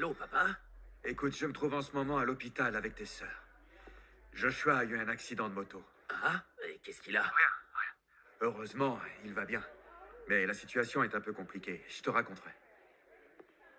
boulot, papa. Écoute, je me trouve en ce moment à l'hôpital avec tes sœurs. Joshua a eu un accident de moto. Ah, et qu'est-ce qu'il a? Heureusement, il va bien. Mais la situation est un peu compliquée. Je te raconterai.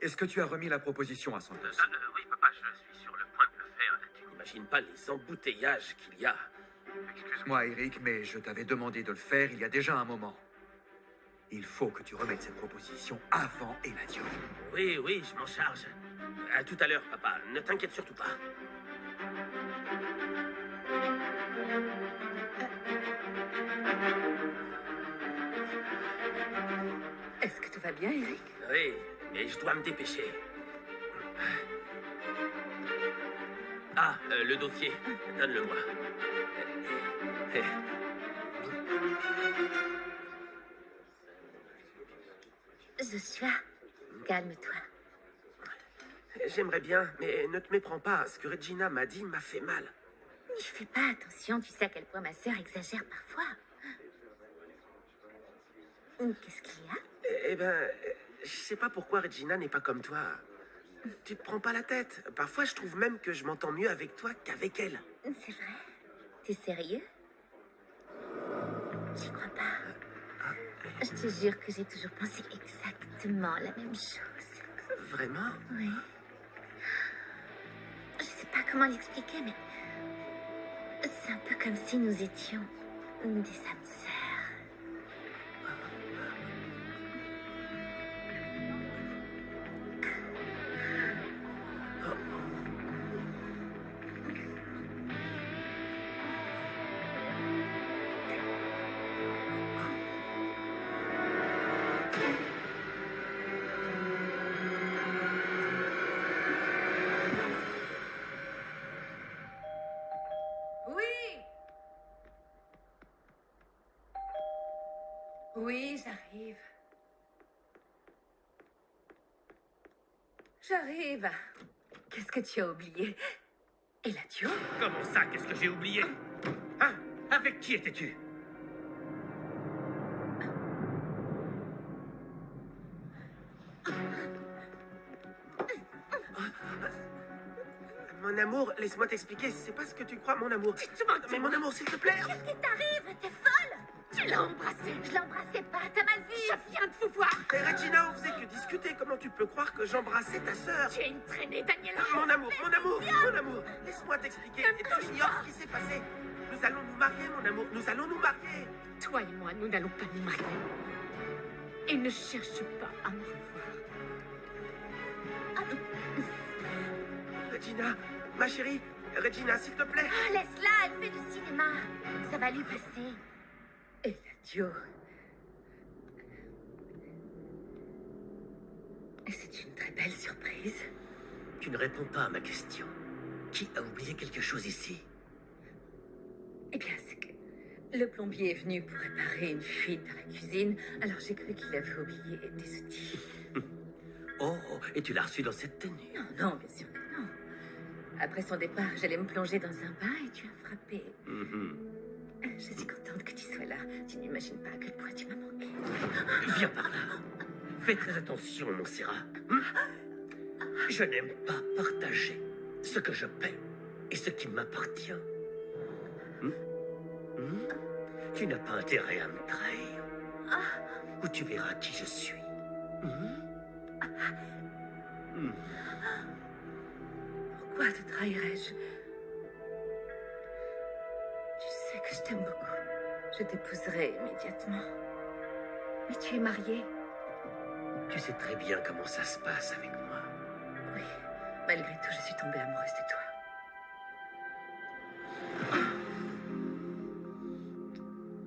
Est-ce que tu as remis la proposition à Santos? Oui, papa, je suis sur le point de le faire. Tu n'imagines pas les embouteillages qu'il y a. Excuse-moi, Eric, mais je t'avais demandé de le faire il y a déjà un moment. Il faut que tu remettes cette proposition avant Eladio. Oui, oui, je m'en charge. À tout à l'heure, papa. Ne t'inquiète surtout pas. Est-ce que tout va bien, Eric? Oui, mais je dois me dépêcher. Ah, le dossier. Donne-le-moi. Joshua, calme-toi. J'aimerais bien, mais ne te méprends pas. Ce que Regina m'a dit m'a fait mal. N'y fais pas attention, tu sais à quel point ma sœur exagère parfois. Qu'est-ce qu'il y a? Eh ben, je sais pas pourquoi Regina n'est pas comme toi. Tu te prends pas la tête. Parfois, je trouve même que je m'entends mieux avec toi qu'avec elle. C'est vrai? T'es sérieux? J'y crois pas. Je te jure que j'ai toujours pensé exactement la même chose. Vraiment? Oui. Je sais pas comment l'expliquer, mais c'est un peu comme si nous étions des âmes sœurs. Oui, j'arrive. J'arrive. Qu'est-ce que tu as oublié? Eladio? Comment ça? Qu'est-ce que j'ai oublié? Hein? Avec qui étais-tu? Mon amour, laisse-moi t'expliquer. C'est pas ce que tu crois, mon amour. Mais mon amour, s'il te plaît. Qu'est-ce qui t'arrive? T'es folle? Tu l'as embrassé. Je l'embrassais pas, t'as mal vu. Je viens de vous voir. Et Regina, on faisait que discuter. Comment tu peux croire que j'embrassais ta sœur? Tu es une traînée, Daniel. Mon amour, mon amour. Laisse-moi t'expliquer. Et tu ignores ce qui s'est passé. Nous allons nous marier, mon amour. Nous allons nous marier. Toi et moi, nous n'allons pas nous marier. Et ne cherche pas à me revoir. Regina, ma chérie. Regina, s'il te plaît. Ah, laisse-la, elle fait du cinéma. Ça va lui passer. Eladio. C'est une très belle surprise. Tu ne réponds pas à ma question. Qui a oublié quelque chose ici? Eh bien, c'est que le plombier est venu pour réparer une fuite dans la cuisine, alors j'ai cru qu'il avait oublié des outils. Oh, et tu l'as reçu dans cette tenue? Non, non, bien sûr que non. Après son départ, j'allais me plonger dans un bain et tu as frappé. Je suis contente que tu sois là. Tu n'imagines pas à quel point tu m'as manqué. Viens par là. Fais très attention, mon Syrah. Je n'aime pas partager ce que je paie et ce qui m'appartient. Tu n'as pas intérêt à me trahir. Ou tu verras qui je suis. Pourquoi te trahirais-je? Tu sais que je t'aime beaucoup. Je t'épouserai immédiatement. Mais tu es mariée. Tu sais très bien comment ça se passe avec moi. Oui, malgré tout, je suis tombée amoureuse de toi.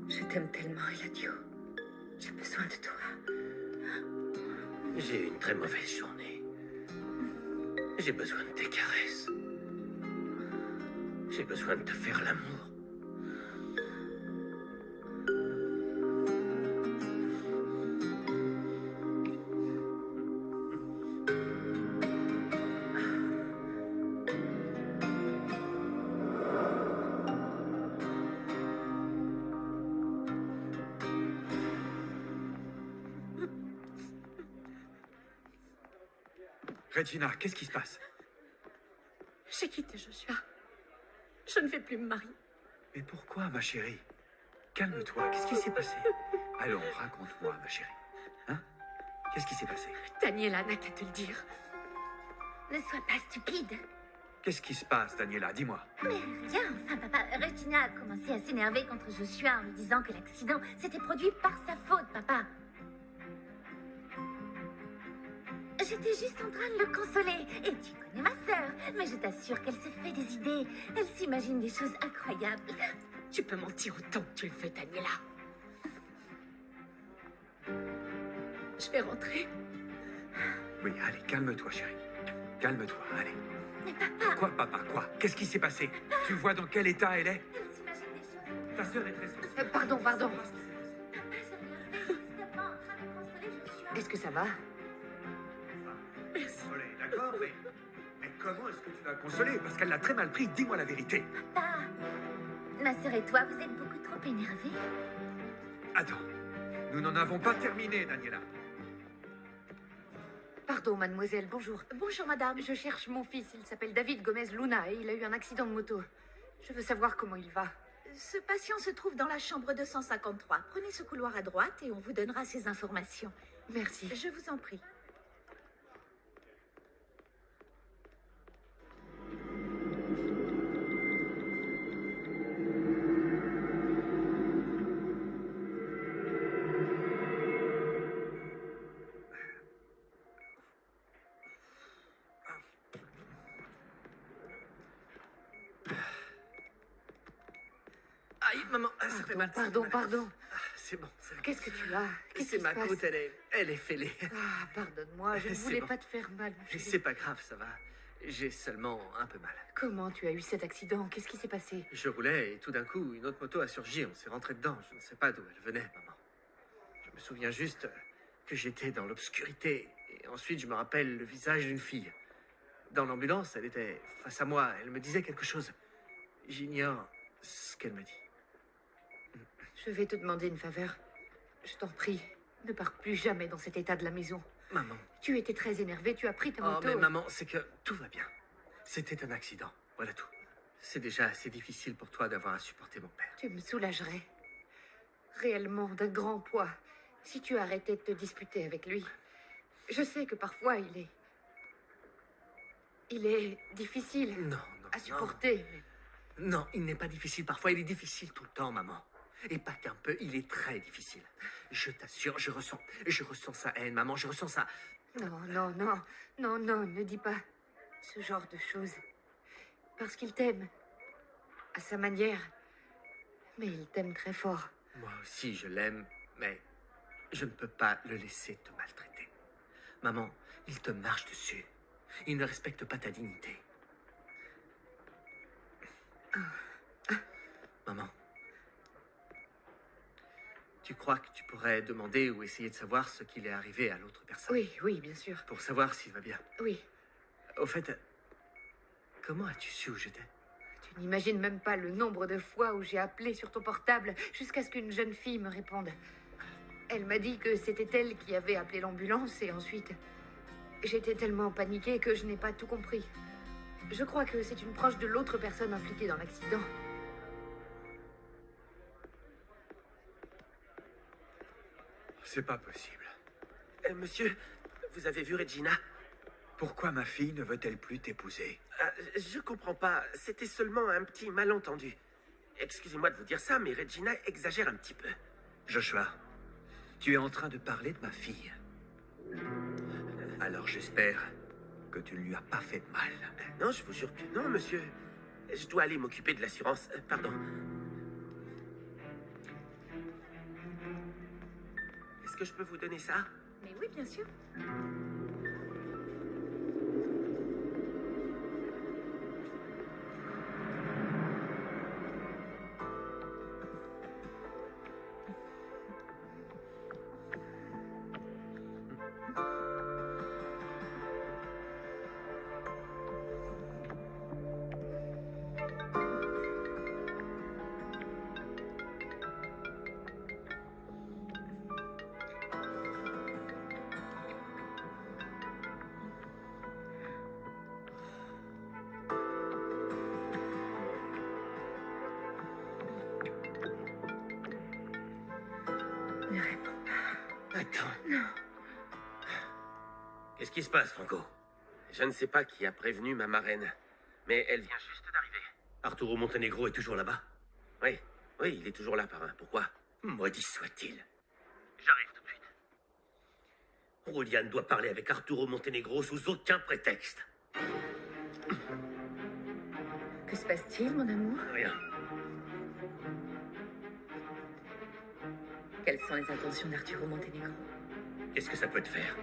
Je t'aime tellement, Eladio. J'ai besoin de toi. J'ai eu une très mauvaise journée. J'ai besoin de tes caresses. J'ai besoin de te faire l'amour. Regina, qu'est-ce qui se passe? J'ai quitté Joshua. Je ne vais plus me marier. Mais pourquoi, ma chérie? Calme-toi, qu'est-ce qui s'est passé? Allons, raconte-moi, ma chérie. Hein? Qu'est-ce qui s'est passé? Daniela n'a qu'à te le dire. Ne sois pas stupide. Qu'est-ce qui se passe, Daniela? Dis-moi. Mais rien, enfin papa, Regina a commencé à s'énerver contre Joshua en lui disant que l'accident s'était produit par sa faute, papa. J'étais juste en train de le consoler. Et tu connais ma sœur, mais je t'assure qu'elle se fait des idées. Elle s'imagine des choses incroyables. Tu peux mentir autant que tu le veux, Daniela. Je vais rentrer. Oui, allez, calme-toi, chérie. Calme-toi, allez. Mais papa, Quoi, papa, quoi? Qu'est-ce qui s'est passé? Tu vois dans quel état elle est? elle s'imagine des choses. Ta sœur est très sensible. Pardon. Papa, j'ai rien fait. J'étais simplement en train de consoler Joshua. Est-ce que ça va? Consolée, d'accord, mais comment est-ce que tu l'as consolée? Parce qu'elle l'a très mal pris, dis-moi la vérité. Papa, ma sœur et toi, vous êtes beaucoup trop énervés. Attends, nous n'en avons pas terminé, Daniela. Pardon, mademoiselle, bonjour. Bonjour, madame. Je cherche mon fils, il s'appelle David Gomez Luna et il a eu un accident de moto. Je veux savoir comment il va. Ce patient se trouve dans la chambre 253. Prenez ce couloir à droite et on vous donnera ces informations. Merci. Je vous en prie. Aïe, maman, ça fait mal. ça fait Pardon, mal. pardon. C'est bon, c'est bon. Qu'est-ce que tu as? Qu'est-ce C'est qui ma se passe? côte, elle est fêlée. Ah, pardonne-moi, je ne C'est voulais bon. pas te faire mal. mon chéri. C'est pas grave, ça va. J'ai seulement un peu mal. Comment tu as eu cet accident? Qu'est-ce qui s'est passé? Je roulais et tout d'un coup, une autre moto a surgi. On s'est rentré dedans. Je ne sais pas d'où elle venait, maman. Je me souviens juste que j'étais dans l'obscurité. Et ensuite, je me rappelle le visage d'une fille. Dans l'ambulance, elle était face à moi. Elle me disait quelque chose. J'ignore ce qu'elle me dit. Je vais te demander une faveur. Je t'en prie, ne pars plus jamais dans cet état de la maison. Maman. Tu étais très énervé, tu as pris ta Oh, moto. mais et- maman, c'est que tout va bien. C'était un accident. Voilà tout. C'est déjà assez difficile pour toi d'avoir à supporter mon père. Tu me soulagerais. Réellement d'un grand poids. Si tu arrêtais de te disputer avec lui. Je sais que parfois il est difficile Non, à supporter. mais- Non, il n'est pas difficile. Parfois, il est difficile tout le temps, maman. Et pas qu'un peu, il est très difficile. Je t'assure, je ressens sa haine, maman, je ressens ça. Non, ne dis pas ce genre de choses. Parce qu'il t'aime. À sa manière. Mais il t'aime très fort. Moi aussi, je l'aime, mais je ne peux pas le laisser te maltraiter. Maman, il te marche dessus. Il ne respecte pas ta dignité. Maman, tu crois que tu pourrais demander ou essayer de savoir ce qu'il est arrivé à l'autre personne? Oui, bien sûr. Pour savoir s'il va bien. Oui. Au fait, comment as-tu su où j'étais? Tu n'imagines même pas le nombre de fois où j'ai appelé sur ton portable jusqu'à ce qu'une jeune fille me réponde. Elle m'a dit que c'était elle qui avait appelé l'ambulance et ensuite... J'étais tellement paniquée que je n'ai pas tout compris. Je crois que c'est une proche de l'autre personne impliquée dans l'accident. C'est pas possible. Monsieur, vous avez vu Regina? Pourquoi ma fille ne veut-elle plus t'épouser? Je comprends pas. C'était seulement un petit malentendu. Excusez-moi de vous dire ça, mais Regina exagère un petit peu. Joshua, tu es en train de parler de ma fille. Alors j'espère que tu ne lui as pas fait de mal. Non, je vous jure que non, monsieur. Je dois aller m'occuper de l'assurance. Pardon. Est-ce que je peux vous donner ça? Mais oui, bien sûr. Ne réponds pas. Attends. Non. Qu'est-ce qui se passe, Franco? Je ne sais pas qui a prévenu ma marraine, mais elle vient juste d'arriver. Arturo Montenegro est toujours là-bas? Oui, oui, il est toujours là, parrain. Pourquoi? Maudit soit-il. J'arrive tout de suite. Rolian doit parler avec Arturo Montenegro sous aucun prétexte. Que se passe-t-il, mon amour? Rien. Quelles sont les intentions d'Arturo Montenegro? Qu'est-ce que ça peut te faire?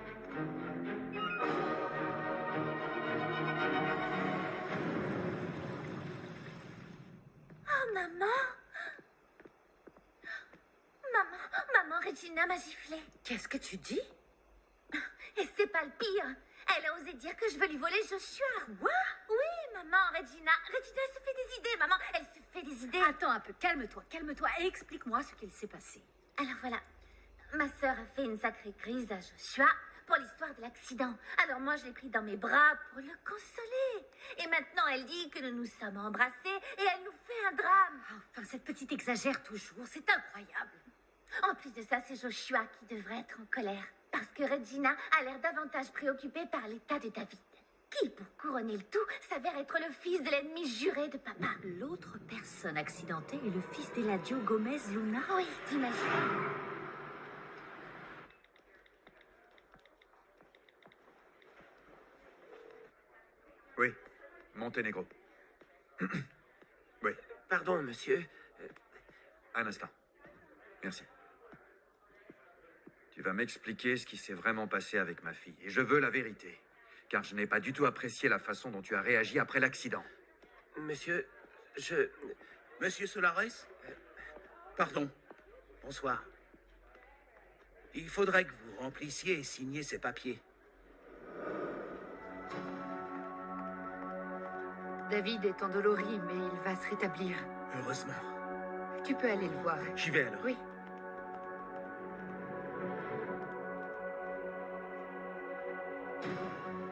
Oh, maman! Maman, Regina m'a giflé. Qu'est-ce que tu dis? Et c'est pas le pire. Elle a osé dire que je veux lui voler Joshua. Quoi? Oui, maman, Regina. Regina, elle se fait des idées, maman. Elle se fait des idées. Attends un peu, calme-toi et explique-moi ce qu'il s'est passé. Alors voilà, ma sœur a fait une sacrée crise à Joshua pour l'histoire de l'accident. Alors moi, je l'ai pris dans mes bras pour le consoler. Et maintenant, elle dit que nous nous sommes embrassés et elle nous fait un drame. Enfin, cette petite exagère toujours, c'est incroyable. En plus de ça, c'est Joshua qui devrait être en colère. Parce que Regina a l'air davantage préoccupée par l'état de David. Qui, pour couronner le tout, s'avère être le fils de l'ennemi juré de papa. L'autre personne accidentée est le fils d'Eladio Gomez Luna. Oui, t'imagines. Oui, Montenegro. Oui, Pardon, monsieur. un instant. Merci. Tu vas m'expliquer ce qui s'est vraiment passé avec ma fille. Et je veux la vérité. Car je n'ai pas du tout apprécié la façon dont tu as réagi après l'accident. Monsieur, Monsieur Solares? Pardon. Bonsoir. Il faudrait que vous remplissiez et signiez ces papiers. David est endolori, mais il va se rétablir. Heureusement. Tu peux aller le voir. J'y vais alors. Oui.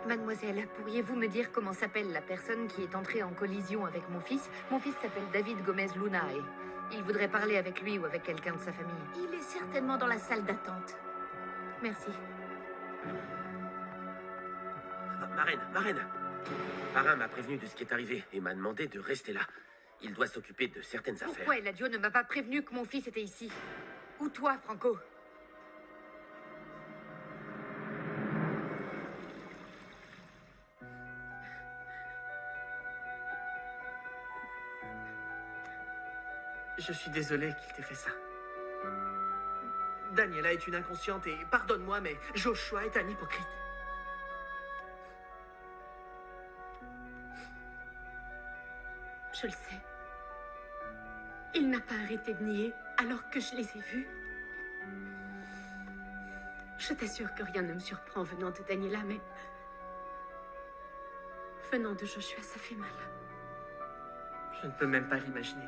Mademoiselle, pourriez-vous me dire comment s'appelle la personne qui est entrée en collision avec mon fils? Mon fils s'appelle David Gomez Luna et il voudrait parler avec lui ou avec quelqu'un de sa famille. Il est certainement dans la salle d'attente. Merci. Marraine. Parrain m'a prévenu de ce qui est arrivé et m'a demandé de rester là. Il doit s'occuper de certaines affaires. Pourquoi Eladio ne m'a pas prévenu que mon fils était ici? Ou toi, Franco? Je suis désolé qu'il t'ait fait ça. Daniela est une inconsciente et pardonne-moi, mais Joshua est un hypocrite. Je le sais. Il n'a pas arrêté de nier alors que je les ai vus. Je t'assure que rien ne me surprend venant de Daniela, mais venant de Joshua, ça fait mal. Je ne peux même pas l'imaginer.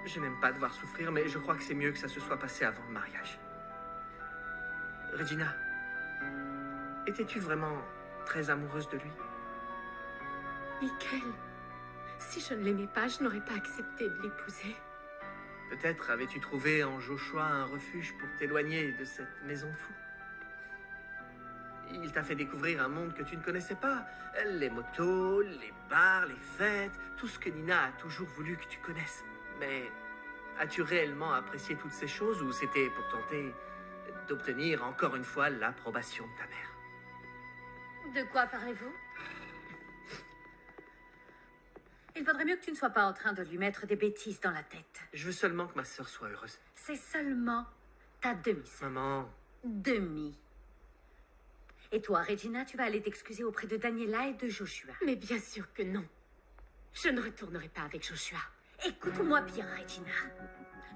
Je n'aime pas devoir souffrir, mais je crois que c'est mieux que ça se soit passé avant le mariage. Regina, étais-tu vraiment très amoureuse de lui? Michael, si je ne l'aimais pas, je n'aurais pas accepté de l'épouser. Peut-être avais-tu trouvé en Joshua un refuge pour t'éloigner de cette maison de fous. Il t'a fait découvrir un monde que tu ne connaissais pas. Les motos, les bars, les fêtes, tout ce que Nina a toujours voulu que tu connaisses. Mais as-tu réellement apprécié toutes ces choses ou c'était pour tenter d'obtenir encore une fois l'approbation de ta mère? De quoi parlez-vous? Il vaudrait mieux que tu ne sois pas en train de lui mettre des bêtises dans la tête. Je veux seulement que ma sœur soit heureuse. C'est seulement ta demi-sœur. Maman, Demi. Et toi, Regina, tu vas aller t'excuser auprès de Daniela et de Joshua. Mais bien sûr que non. Je ne retournerai pas avec Joshua. Écoute-moi bien, Regina.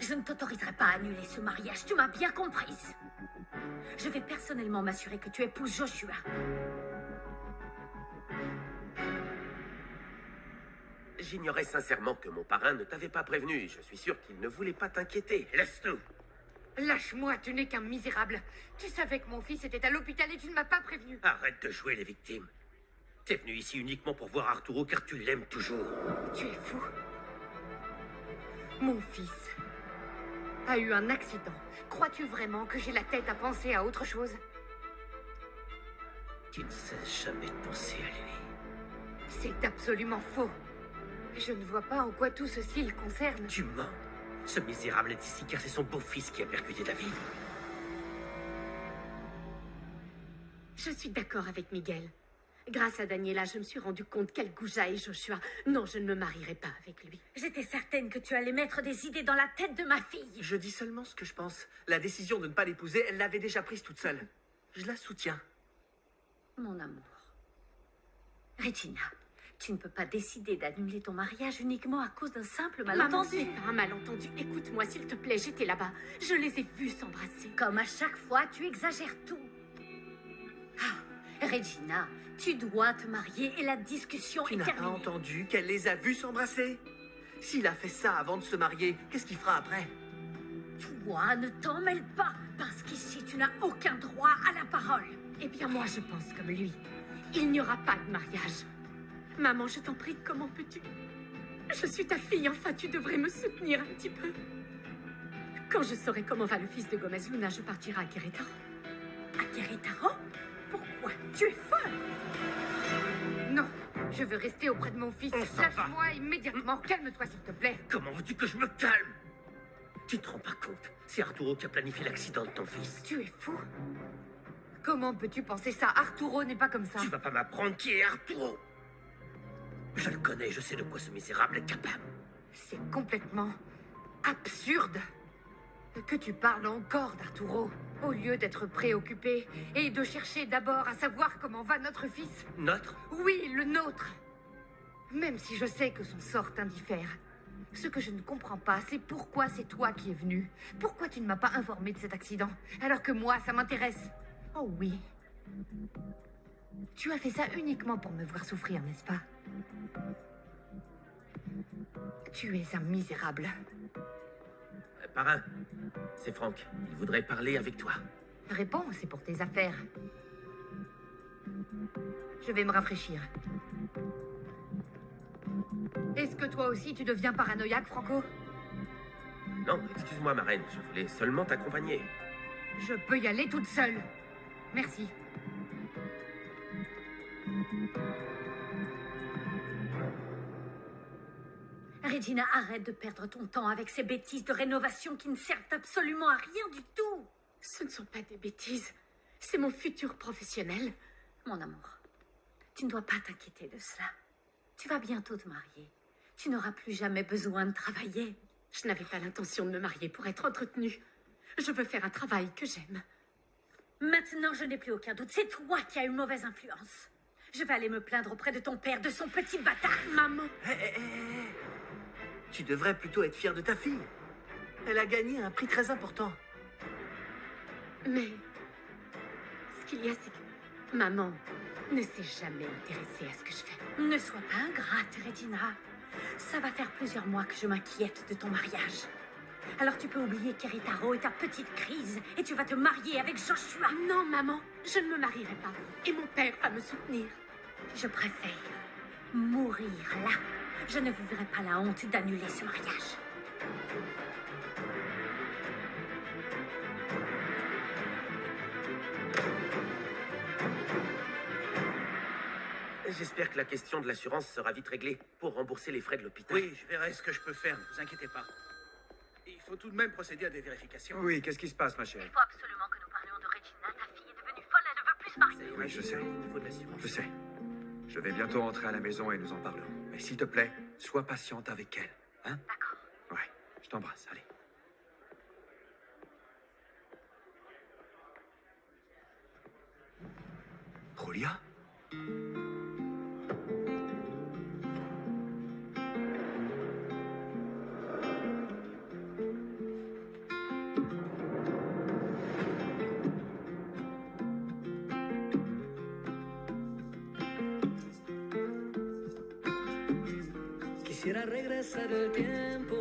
Je ne t'autoriserai pas à annuler ce mariage, tu m'as bien comprise. Je vais personnellement m'assurer que tu épouses Joshua. J'ignorais sincèrement que mon parrain ne t'avait pas prévenu et je suis sûr qu'il ne voulait pas t'inquiéter. laisse-nous. Lâche-moi, tu n'es qu'un misérable. Tu savais que mon fils était à l'hôpital et tu ne m'as pas prévenu. Arrête de jouer les victimes. T'es venu ici uniquement pour voir Arturo car tu l'aimes toujours. Tu es fou. Mon fils a eu un accident. Crois-tu vraiment que j'ai la tête à penser à autre chose? Tu ne cesses jamais de penser à lui. C'est absolument faux. Je ne vois pas en quoi tout ceci le concerne. Tu mens. Ce misérable est ici car c'est son beau-fils qui a percuté David. Je suis d'accord avec Miguel. Grâce à Daniela, je me suis rendu compte qu'elle goujaille Joshua. Non, je ne me marierai pas avec lui. J'étais certaine que tu allais mettre des idées dans la tête de ma fille. Je dis seulement ce que je pense. La décision de ne pas l'épouser, elle l'avait déjà prise toute seule. Je la soutiens. Mon amour. Regina, tu ne peux pas décider d'annuler ton mariage uniquement à cause d'un simple Maman, malentendu. c'est pas un malentendu. Écoute-moi, s'il te plaît, j'étais là-bas. Je les ai vus s'embrasser. Comme à chaque fois, tu exagères tout. Ah, Regina, tu dois te marier et la discussion Tu est n'as pas terminée. entendu qu'elle les a vus s'embrasser? S'il a fait ça avant de se marier, qu'est-ce qu'il fera après? Toi, ne t'en mêle pas, parce qu'ici, tu n'as aucun droit à la parole. Eh bien, moi, je pense comme lui. Il n'y aura pas de mariage. Maman, je t'en prie, comment peux-tu? Je suis ta fille, enfin, tu devrais me soutenir un petit peu. Quand je saurai comment va le fils de Gomez Luna, je partirai à Querétaro. À Querétaro? Pourquoi? Tu es folle. Non, je veux rester auprès de mon fils. On s'en va. Lâche-moi immédiatement. Calme-toi, s'il te plaît. Comment veux-tu que je me calme? Tu te rends pas compte? C'est Arturo qui a planifié l'accident de ton fils. Tu es fou. Comment peux-tu penser ça? Arturo n'est pas comme ça. Tu vas pas m'apprendre qui est Arturo. Je le connais, je sais de quoi ce misérable est capable. C'est complètement absurde que tu parles encore d'Arturo, au lieu d'être préoccupé et de chercher d'abord à savoir comment va notre fils. Notre? Oui, le nôtre. Même si je sais que son sort t'indiffère. Ce que je ne comprends pas, c'est pourquoi c'est toi qui es venu. Pourquoi tu ne m'as pas informé de cet accident, alors que moi, ça m'intéresse. Oh oui. Tu as fait ça uniquement pour me voir souffrir, n'est-ce pas? Tu es un misérable. Parrain, c'est Franck. Il voudrait parler avec toi. Réponds, c'est pour tes affaires. Je vais me rafraîchir. Est-ce que toi aussi tu deviens paranoïaque, Franco? Non, excuse-moi, ma reine. Je voulais seulement t'accompagner. Je peux y aller toute seule. Merci. Regina, arrête de perdre ton temps avec ces bêtises de rénovation qui ne servent absolument à rien du tout. Ce ne sont pas des bêtises. C'est mon futur professionnel. Mon amour, tu ne dois pas t'inquiéter de cela. Tu vas bientôt te marier. Tu n'auras plus jamais besoin de travailler. Je n'avais pas l'intention de me marier pour être entretenue. Je veux faire un travail que j'aime. Maintenant, je n'ai plus aucun doute. C'est toi qui as une mauvaise influence. Je vais aller me plaindre auprès de ton père de son petit bâtard. Maman, Hé, hé, hé. Tu devrais plutôt être fier de ta fille. Elle a gagné un prix très important. mais ce qu'il y a, c'est que maman ne s'est jamais intéressée à ce que je fais. Ne sois pas ingrate, Regina. Ça va faire plusieurs mois que je m'inquiète de ton mariage. Alors tu peux oublier Querétaro et ta petite crise et tu vas te marier avec Joshua. Non, maman, je ne me marierai pas. Et mon père va me soutenir. Je préfère mourir là. Je ne vivrai pas la honte d'annuler ce mariage. J'espère que la question de l'assurance sera vite réglée pour rembourser les frais de l'hôpital. Oui, je verrai ce que je peux faire, ne vous inquiétez pas. Il faut tout de même procéder à des vérifications. Oui, qu'est-ce qui se passe, ma chérie? Il faut absolument que nous parlions de Regina. Ta fille est devenue folle, elle ne veut plus se marier. C'est Oui, je sais. au niveau de l'assurance. Je sais. Je vais bientôt rentrer à la maison et nous en parlerons. Mais s'il te plaît, sois patiente avec elle. Hein? D'accord. Ouais, je t'embrasse. Allez. Julia? Quisiera regresar el tiempo